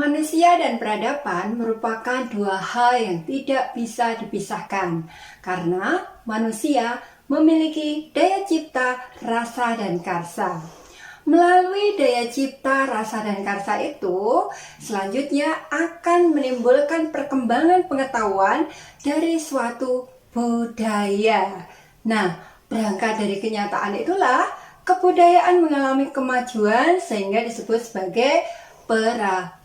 Manusia dan peradaban merupakan dua hal yang tidak bisa dipisahkan karena manusia memiliki daya cipta, rasa, dan karsa. Melalui daya cipta, rasa, dan karsa itu, selanjutnya akan menimbulkan perkembangan pengetahuan dari suatu budaya. Nah, berangkat dari kenyataan itulah kebudayaan mengalami kemajuan sehingga disebut sebagai peradaban.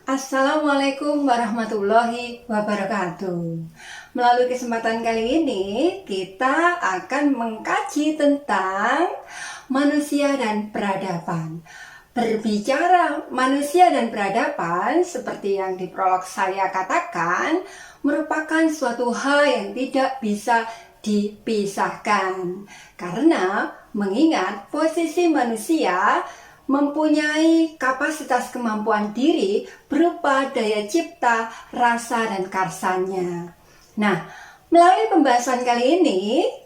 Assalamualaikum warahmatullahi wabarakatuh. Melalui kesempatan kali ini, kita akan mengkaji tentang manusia dan peradaban. Berbicara manusia dan peradaban, seperti yang di prolog saya katakan, merupakan suatu hal yang tidak bisa dipisahkan. Karena mengingat posisi manusia mempunyai kapasitas kemampuan diri berupa daya cipta, rasa, dan karsanya. Nah, melalui pembahasan kali ini,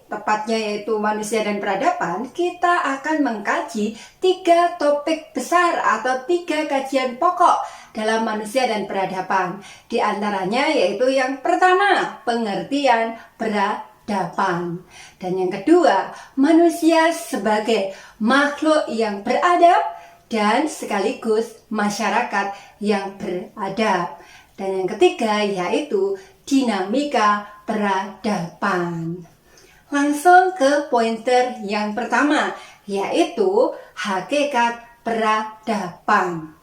tepatnya yaitu manusia dan peradaban, kita akan mengkaji 3 topik besar atau 3 kajian pokok dalam manusia dan peradaban. Di antaranya yaitu yang pertama, pengertian peradaban. Dan yang kedua, manusia sebagai makhluk yang beradab dan sekaligus masyarakat yang beradab. Dan yang ketiga yaitu dinamika peradaban. Langsung ke pointer yang pertama, yaitu hakikat peradaban.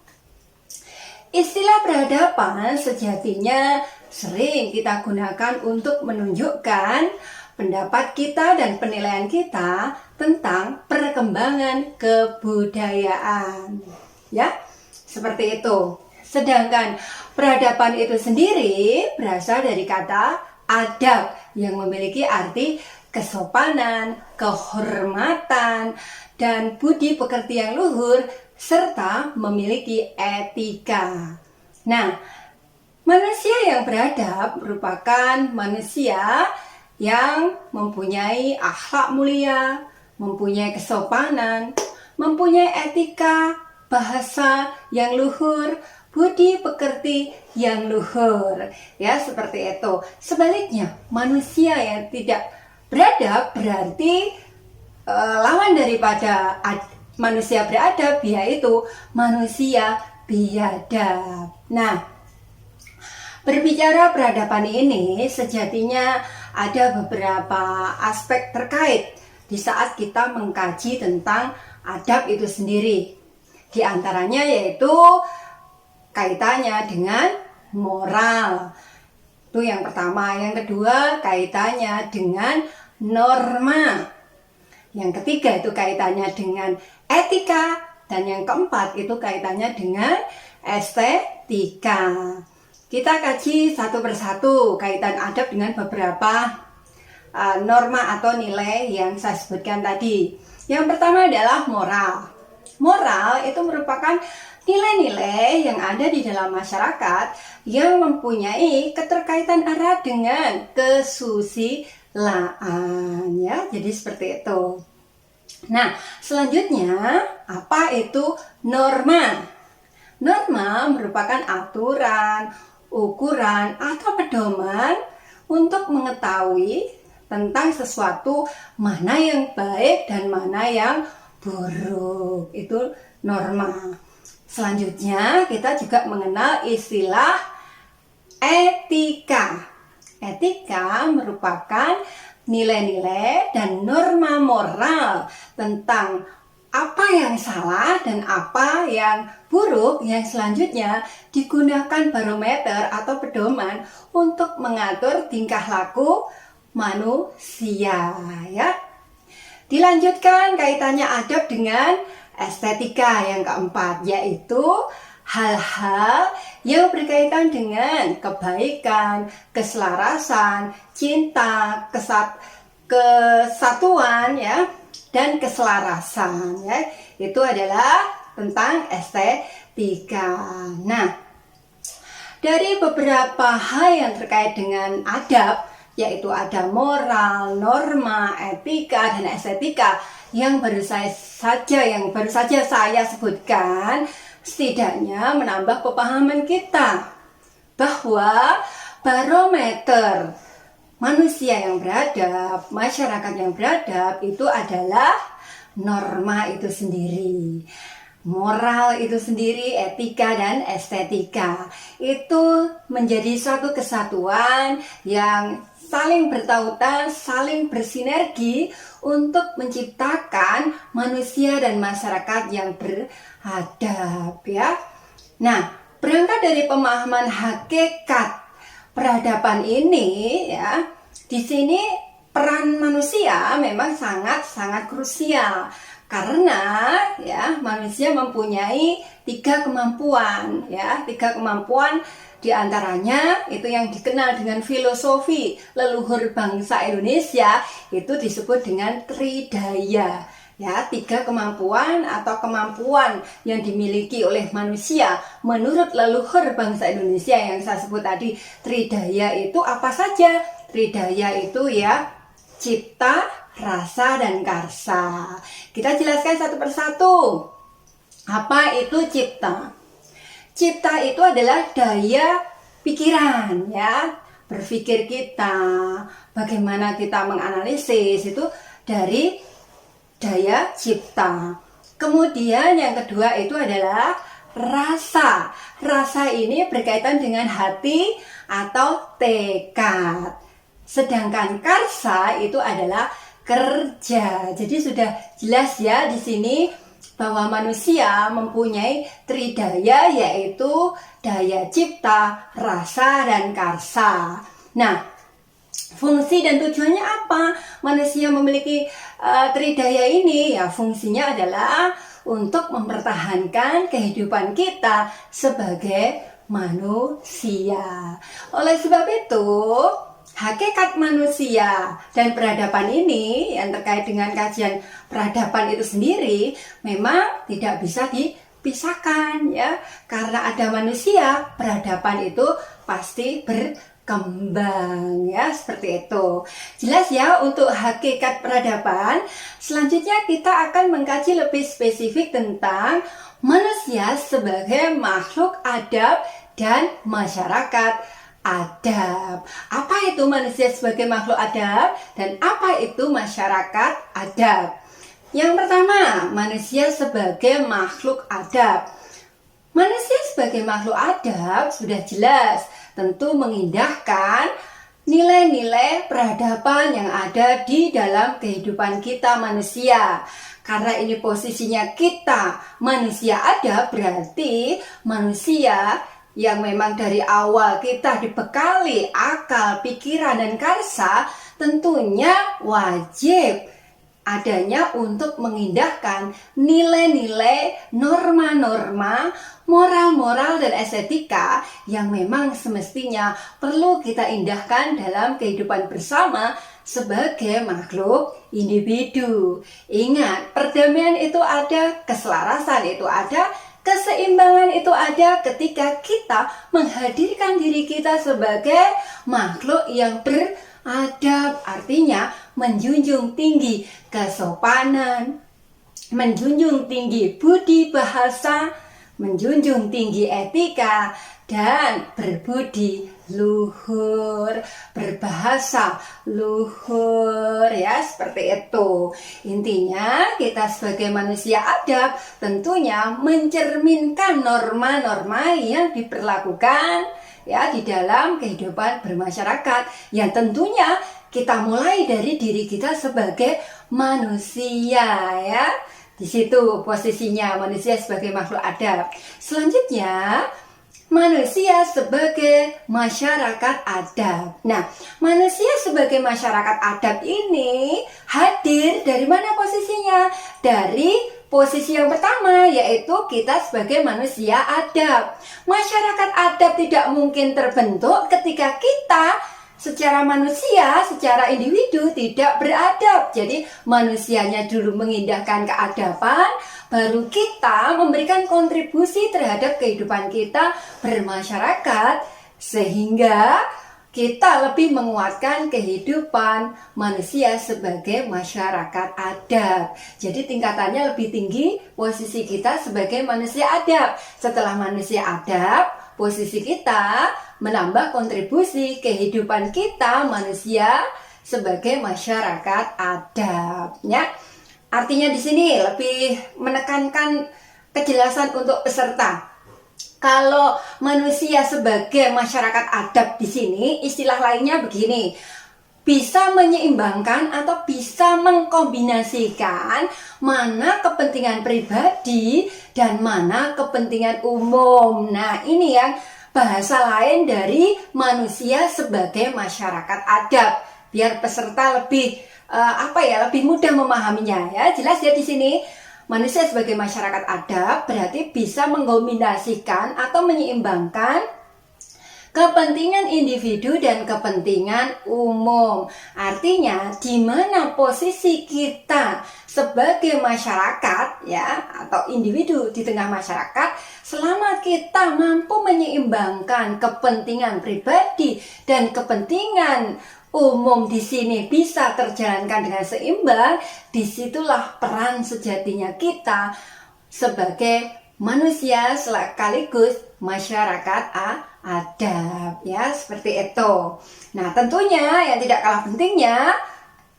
Istilah peradaban sejatinya sering kita gunakan untuk menunjukkan pendapat kita dan penilaian kita tentang perkembangan kebudayaan. Ya, seperti itu. Sedangkan peradaban itu sendiri berasal dari kata adab yang memiliki arti kesopanan, kehormatan, dan budi pekerti yang luhur, serta memiliki etika. Nah, manusia yang beradab merupakan manusia yang mempunyai akhlak mulia, mempunyai kesopanan, mempunyai etika, bahasa yang luhur, budi pekerti yang luhur. Ya, seperti itu. Sebaliknya, manusia yang tidak beradab berarti lawan daripada manusia beradab, yaitu manusia biadab. Nah, berbicara peradaban ini sejatinya ada beberapa aspek terkait di saat kita mengkaji tentang adab itu sendiri. Di antaranya yaitu kaitannya dengan moral. Itu yang pertama. Yang kedua, kaitannya dengan norma. Yang ketiga itu kaitannya dengan etika. Dan yang keempat itu kaitannya dengan estetika. Kita kaji satu persatu kaitan adab dengan beberapa norma atau nilai yang saya sebutkan tadi. Yang pertama adalah moral. Moral itu merupakan nilai-nilai yang ada di dalam masyarakat yang mempunyai keterkaitan erat dengan kesusilaan, ya. Jadi seperti itu. Nah, selanjutnya apa itu norma? Norma merupakan aturan, ukuran, atau pedoman untuk mengetahui tentang sesuatu mana yang baik dan mana yang buruk. Itu norma. Selanjutnya kita juga mengenal istilah etika. Etika merupakan nilai-nilai dan norma moral tentang apa yang salah dan apa yang buruk yang selanjutnya digunakan barometer atau pedoman untuk mengatur tingkah laku manusia, ya. Dilanjutkan kaitannya adab dengan estetika yang keempat, yaitu hal-hal yang berkaitan dengan kebaikan, keselarasan, cinta, kesatuan, ya, dan keselarasan, ya. Itu adalah tentang estetika. Nah, dari beberapa hal yang terkait dengan adab, yaitu ada moral, norma, etika, dan estetika yang baru saja saya sebutkan, setidaknya menambah pemahaman kita bahwa barometer manusia yang beradab, masyarakat yang beradab itu adalah norma itu sendiri, moral itu sendiri, etika dan estetika. Itu menjadi suatu kesatuan yang saling bertautan, saling bersinergi untuk menciptakan manusia dan masyarakat yang beradab, ya. Nah, berangkat dari pemahaman hakikat peradaban ini, ya, di sini peran manusia memang sangat krusial karena ya manusia mempunyai 3 kemampuan, ya, 3 kemampuan diantaranya itu yang dikenal dengan filosofi leluhur bangsa Indonesia itu disebut dengan tridaya. Ya, 3 kemampuan atau kemampuan yang dimiliki oleh manusia menurut leluhur bangsa Indonesia yang saya sebut tadi tridaya itu apa saja? Tridaya itu ya cipta, rasa, dan karsa. Kita jelaskan satu persatu. Apa itu cipta? Cipta itu adalah daya pikiran, ya, berpikir kita, bagaimana kita menganalisis itu dari daya cipta. Kemudian yang kedua itu adalah rasa. Rasa ini berkaitan dengan hati atau tekad. Sedangkan karsa itu adalah kerja. Jadi sudah jelas ya di sini bahwa manusia mempunyai tridaya, yaitu daya cipta, rasa, dan karsa. Nah, fungsi dan tujuannya apa? Manusia memiliki tridaya ini, ya fungsinya adalah untuk mempertahankan kehidupan kita sebagai manusia. Oleh sebab itu, hakikat manusia dan peradaban ini yang terkait dengan kajian peradaban itu sendiri memang tidak bisa dipisahkan, ya. Karena ada manusia, peradaban itu pasti berkembang, ya, seperti itu. Jelas ya untuk hakikat peradaban. Selanjutnya kita akan mengkaji lebih spesifik tentang manusia sebagai makhluk adab dan masyarakat adab. Apa itu manusia sebagai makhluk adab dan apa itu masyarakat adab? Yang pertama, manusia sebagai makhluk adab. Manusia sebagai makhluk adab sudah jelas tentu mengindahkan nilai-nilai peradaban yang ada di dalam kehidupan kita manusia. Karena ini posisinya kita manusia adab, berarti manusia yang memang dari awal kita dibekali akal, pikiran, dan karsa, tentunya wajib adanya untuk mengindahkan nilai-nilai, norma-norma, moral-moral, dan estetika yang memang semestinya perlu kita indahkan dalam kehidupan bersama sebagai makhluk individu. Ingat, perdamaian itu ada, keselarasan itu ada, keseimbangan itu ada ketika kita menghadirkan diri kita sebagai makhluk yang beradab, artinya menjunjung tinggi kesopanan, menjunjung tinggi budi bahasa, menjunjung tinggi etika, dan berbudi luhur, berbahasa luhur, ya, seperti itu. Intinya kita sebagai manusia adab tentunya mencerminkan norma-norma yang diperlakukan, ya, di dalam kehidupan bermasyarakat yang tentunya kita mulai dari diri kita sebagai manusia, ya. Di situ posisinya manusia sebagai makhluk adab. Selanjutnya, manusia sebagai masyarakat adab. Nah, manusia sebagai masyarakat adab ini hadir dari mana posisinya? Dari posisi yang pertama, yaitu kita sebagai manusia adab. Masyarakat adab tidak mungkin terbentuk ketika kita secara manusia, secara individu tidak beradab. Jadi manusianya dulu mengindahkan keadaban, baru kita memberikan kontribusi terhadap kehidupan kita bermasyarakat, sehingga kita lebih menguatkan kehidupan manusia sebagai masyarakat adab. Jadi tingkatannya lebih tinggi posisi kita sebagai manusia adab. Setelah manusia adab, posisi kita menambah kontribusi kehidupan kita manusia sebagai masyarakat adab. Ya. Artinya di sini lebih menekankan kejelasan untuk peserta. Kalau manusia sebagai masyarakat adab di sini, istilah lainnya begini, bisa menyeimbangkan atau bisa mengkombinasikan mana kepentingan pribadi dan mana kepentingan umum. Nah, ini yang bahasa lain dari manusia sebagai masyarakat adab, biar peserta lebih lebih mudah memahaminya ya. Jelas ya di sini. Manusia sebagai masyarakat adab berarti bisa mengkombinasikan atau menyeimbangkan kepentingan individu dan kepentingan umum. Artinya, di mana posisi kita sebagai masyarakat ya atau individu di tengah masyarakat, selama kita mampu menyeimbangkan kepentingan pribadi dan kepentingan umum di sini bisa terjalankan dengan seimbang, disitulah peran sejatinya kita sebagai manusia sekaligus masyarakat adab ya, seperti itu. Nah, tentunya yang tidak kalah pentingnya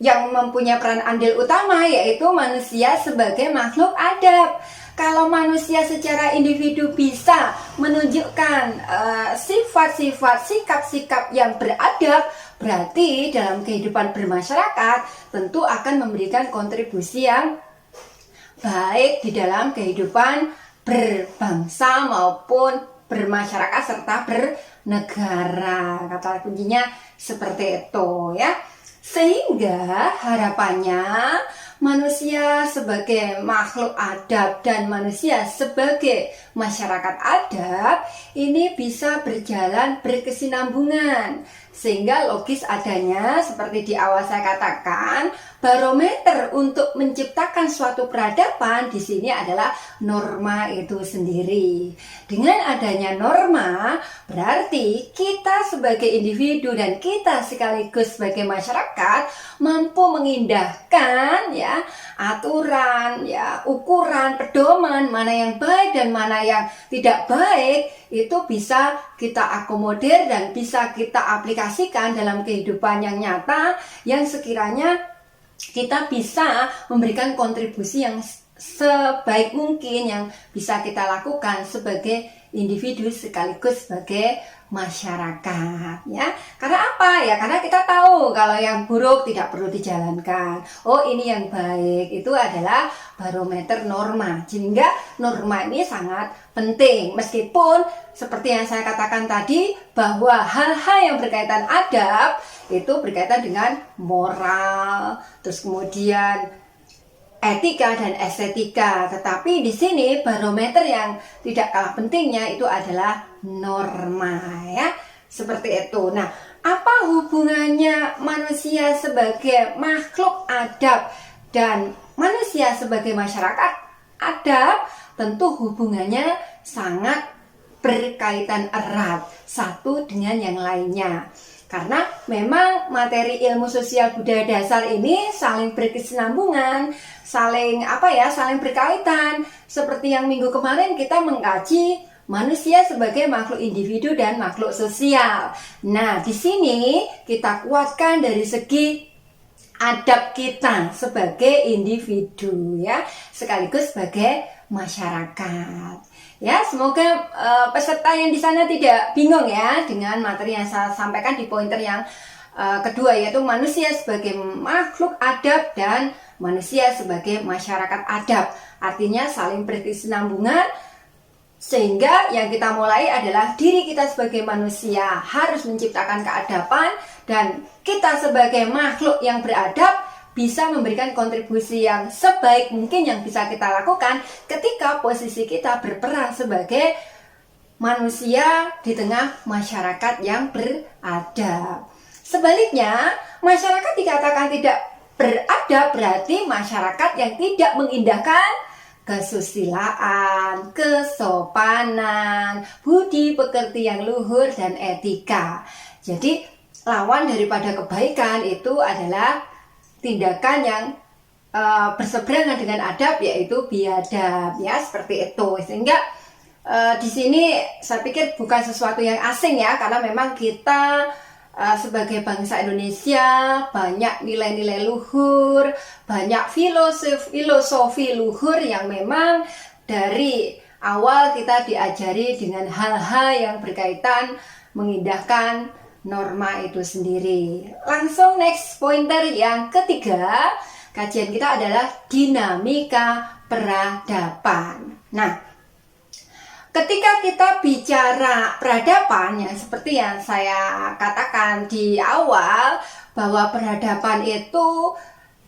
yang mempunyai peran andil utama yaitu manusia sebagai makhluk adab. Kalau manusia secara individu bisa menunjukkan sifat-sifat, sikap-sikap yang beradab, berarti dalam kehidupan bermasyarakat tentu akan memberikan kontribusi yang baik di dalam kehidupan berbangsa maupun bermasyarakat serta bernegara. Kata kuncinya seperti itu ya. Sehingga harapannya manusia sebagai makhluk adab dan manusia sebagai masyarakat adab ini bisa berjalan berkesinambungan, sehingga logis adanya seperti di awal saya katakan, barometer untuk menciptakan suatu peradaban di sini adalah norma itu sendiri. Dengan adanya norma berarti kita sebagai individu dan kita sekaligus sebagai masyarakat mampu mengindahkan ya aturan, ya ukuran, pedoman mana yang baik dan mana yang tidak baik, itu bisa kita akomodir dan bisa kita aplikasikan dalam kehidupan yang nyata, yang sekiranya kita bisa memberikan kontribusi yang sebaik mungkin yang bisa kita lakukan sebagai individu sekaligus sebagai masyarakat ya. Karena apa ya? Karena kita tahu kalau yang buruk tidak perlu dijalankan. Oh, ini yang baik, itu adalah barometer norma. Sehingga norma ini sangat penting. Meskipun seperti yang saya katakan tadi bahwa hal-hal yang berkaitan adab itu berkaitan dengan moral, terus kemudian etika dan estetika, tetapi di sini barometer yang tidak kalah pentingnya itu adalah norma ya, seperti itu. Nah, apa hubungannya manusia sebagai makhluk adab dan manusia sebagai masyarakat adab? Tentu hubungannya sangat berkaitan erat satu dengan yang lainnya. Karena memang materi ilmu sosial budaya dasar ini saling berkesinambungan, saling berkaitan. Seperti yang minggu kemarin kita mengkaji manusia sebagai makhluk individu dan makhluk sosial. Nah, di sini kita kuatkan dari segi adab kita sebagai individu ya, sekaligus sebagai masyarakat. Ya, semoga peserta yang di sana tidak bingung ya dengan materi yang saya sampaikan di pointer yang kedua, yaitu manusia sebagai makhluk adab dan manusia sebagai masyarakat adab. Artinya saling berkesinambungan, sehingga yang kita mulai adalah diri kita sebagai manusia harus menciptakan keadaban, dan kita sebagai makhluk yang beradab bisa memberikan kontribusi yang sebaik mungkin yang bisa kita lakukan ketika posisi kita berperan sebagai manusia di tengah masyarakat yang beradab. Sebaliknya, masyarakat dikatakan tidak beradab berarti masyarakat yang tidak mengindahkan kesusilaan, kesopanan, budi pekerti yang luhur, dan etika. Jadi lawan daripada kebaikan itu adalah tindakan yang berseberangan dengan adab, yaitu biadab, ya, seperti itu. Sehingga di sini saya pikir bukan sesuatu yang asing ya, karena memang kita sebagai bangsa Indonesia banyak nilai-nilai luhur, banyak filosofi luhur yang memang dari awal kita diajari dengan hal-hal yang berkaitan mengindahkan norma itu sendiri. Langsung next pointer yang ketiga, kajian kita adalah dinamika peradaban. Nah, ketika kita bicara peradaban, yang seperti yang saya katakan di awal, bahwa peradaban itu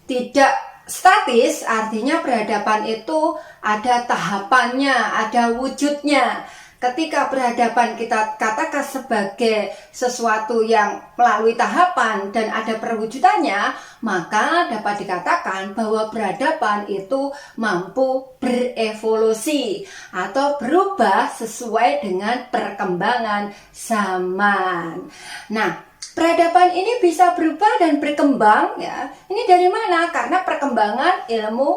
tidak statis, artinya peradaban itu ada tahapannya, ada wujudnya. Ketika peradaban kita katakan sebagai sesuatu yang melalui tahapan dan ada perwujudannya, maka dapat dikatakan bahwa peradaban itu mampu berevolusi atau berubah sesuai dengan perkembangan zaman. Nah, peradaban ini bisa berubah dan berkembang, ya. Ini dari mana? Karena perkembangan ilmu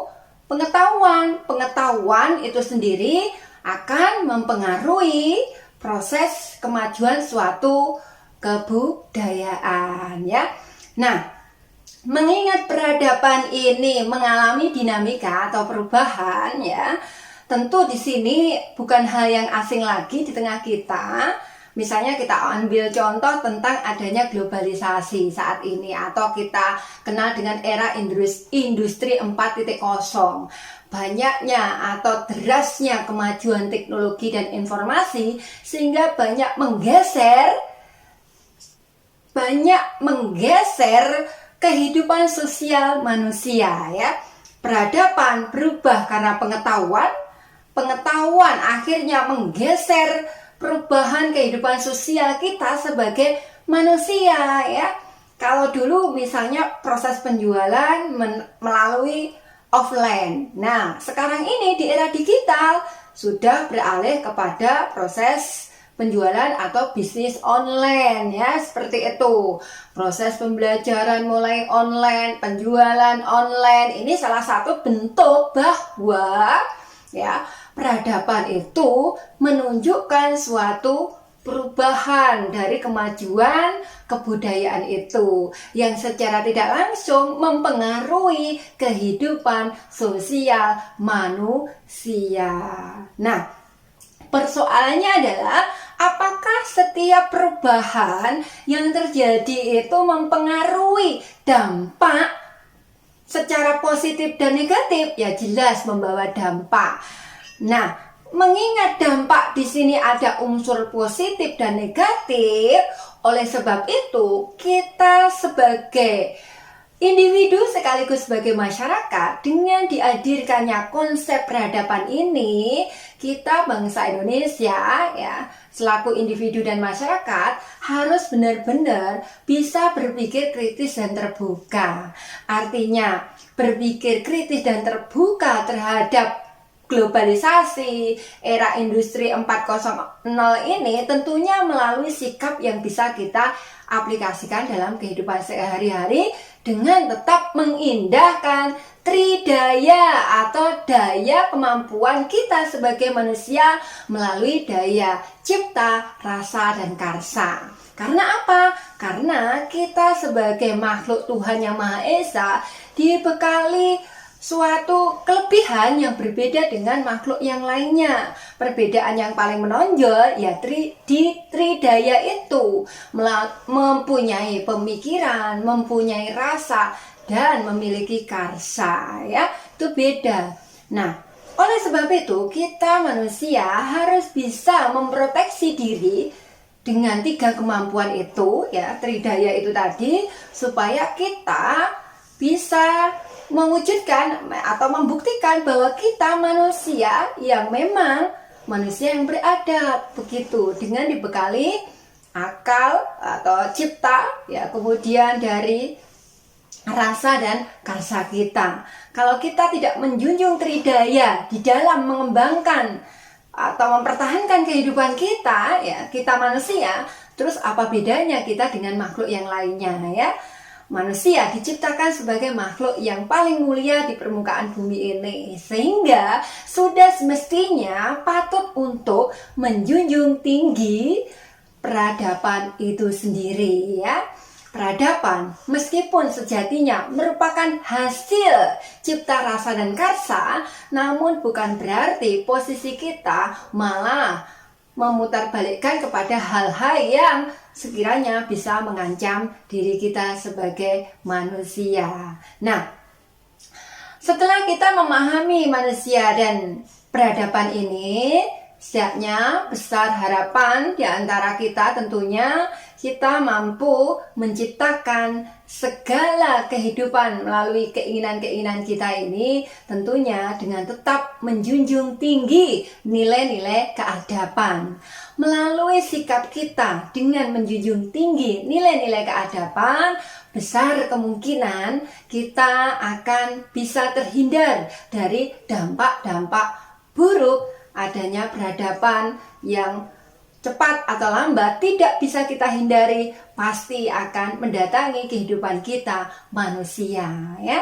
pengetahuan. Pengetahuan itu sendiri akan mempengaruhi proses kemajuan suatu kebudayaan, ya. Nah, mengingat peradaban ini mengalami dinamika atau perubahan, ya, tentu di sini bukan hal yang asing lagi di tengah kita. Misalnya kita ambil contoh tentang adanya globalisasi saat ini, atau kita kenal dengan era industri 4.0. Banyaknya atau derasnya kemajuan teknologi dan informasi sehingga banyak menggeser kehidupan sosial manusia, ya. Peradaban berubah karena pengetahuan akhirnya menggeser perubahan kehidupan sosial kita sebagai manusia, ya. Kalau dulu misalnya proses penjualan melalui offline. Nah, sekarang ini di era digital sudah beralih kepada proses penjualan atau bisnis online, ya, seperti itu. Proses pembelajaran mulai online, penjualan online. Ini salah satu bentuk bahwa, ya, peradaban itu menunjukkan suatu perubahan dari kemajuan kebudayaan itu yang secara tidak langsung mempengaruhi kehidupan sosial manusia. Nah, persoalannya adalah apakah setiap perubahan yang terjadi itu mempengaruhi dampak secara positif dan negatif? Ya, jelas membawa dampak. Nah, mengingat dampak di sini ada unsur positif dan negatif, oleh sebab itu kita sebagai individu sekaligus sebagai masyarakat, dengan dihadirkannya konsep peradaban ini, kita bangsa Indonesia, ya, selaku individu dan masyarakat harus benar-benar bisa berpikir kritis dan terbuka. Artinya berpikir kritis dan terbuka terhadap globalisasi, era industri 4.0 ini tentunya melalui sikap yang bisa kita aplikasikan dalam kehidupan sehari-hari dengan tetap mengindahkan tridaya atau daya kemampuan kita sebagai manusia melalui daya cipta, rasa, dan karsa. Karena apa? Karena kita sebagai makhluk Tuhan Yang Maha Esa dibekali suatu kelebihan yang berbeda dengan makhluk yang lainnya. Perbedaan yang paling menonjol ya di tridaya itu mempunyai pemikiran, mempunyai rasa, dan memiliki karsa, ya. Itu beda. Nah, oleh sebab itu kita manusia harus bisa memproteksi diri dengan 3 kemampuan itu, ya, tridaya itu tadi, supaya kita bisa mewujudkan atau membuktikan bahwa kita manusia yang memang manusia yang beradab, begitu, dengan dibekali akal atau cipta, ya, kemudian dari rasa dan karsa kita. Kalau kita tidak menjunjung tridaya di dalam mengembangkan atau mempertahankan kehidupan kita, ya kita manusia, terus apa bedanya kita dengan makhluk yang lainnya ya? Manusia diciptakan sebagai makhluk yang paling mulia di permukaan bumi ini, sehingga sudah semestinya patut untuk menjunjung tinggi peradaban itu sendiri ya. Peradaban meskipun sejatinya merupakan hasil cipta rasa dan karsa, namun bukan berarti posisi kita malah memutarbalikkan kepada hal-hal yang sekiranya bisa mengancam diri kita sebagai manusia. Nah, setelah kita memahami manusia dan peradaban ini, setidaknya besar harapan di antara kita tentunya kita mampu menciptakan segala kehidupan melalui keinginan-keinginan kita ini, tentunya dengan tetap menjunjung tinggi nilai-nilai keadaban. Melalui sikap kita dengan menjunjung tinggi nilai-nilai keadaban, besar kemungkinan kita akan bisa terhindar dari dampak-dampak buruk adanya peradaban yang cepat atau lambat tidak bisa kita hindari, pasti akan mendatangi kehidupan kita manusia ya.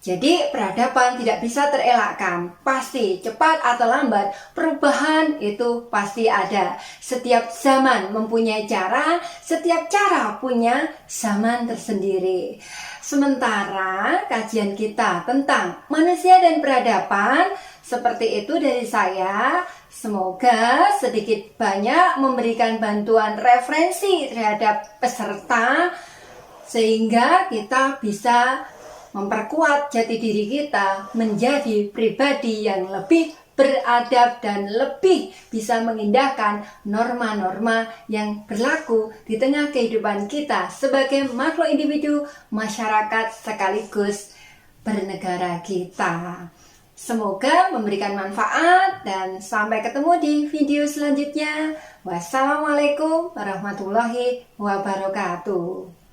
Jadi peradaban tidak bisa terelakkan, pasti cepat atau lambat perubahan itu pasti ada. Setiap zaman mempunyai cara, setiap cara punya zaman tersendiri. Sementara kajian kita tentang manusia dan peradaban seperti itu dari saya. Semoga sedikit banyak memberikan bantuan referensi terhadap peserta sehingga kita bisa memperkuat jati diri kita menjadi pribadi yang lebih beradab dan lebih bisa mengindahkan norma-norma yang berlaku di tengah kehidupan kita sebagai makhluk individu, masyarakat sekaligus bernegara kita. Semoga memberikan manfaat dan sampai ketemu di video selanjutnya. Wassalamualaikum warahmatullahi wabarakatuh.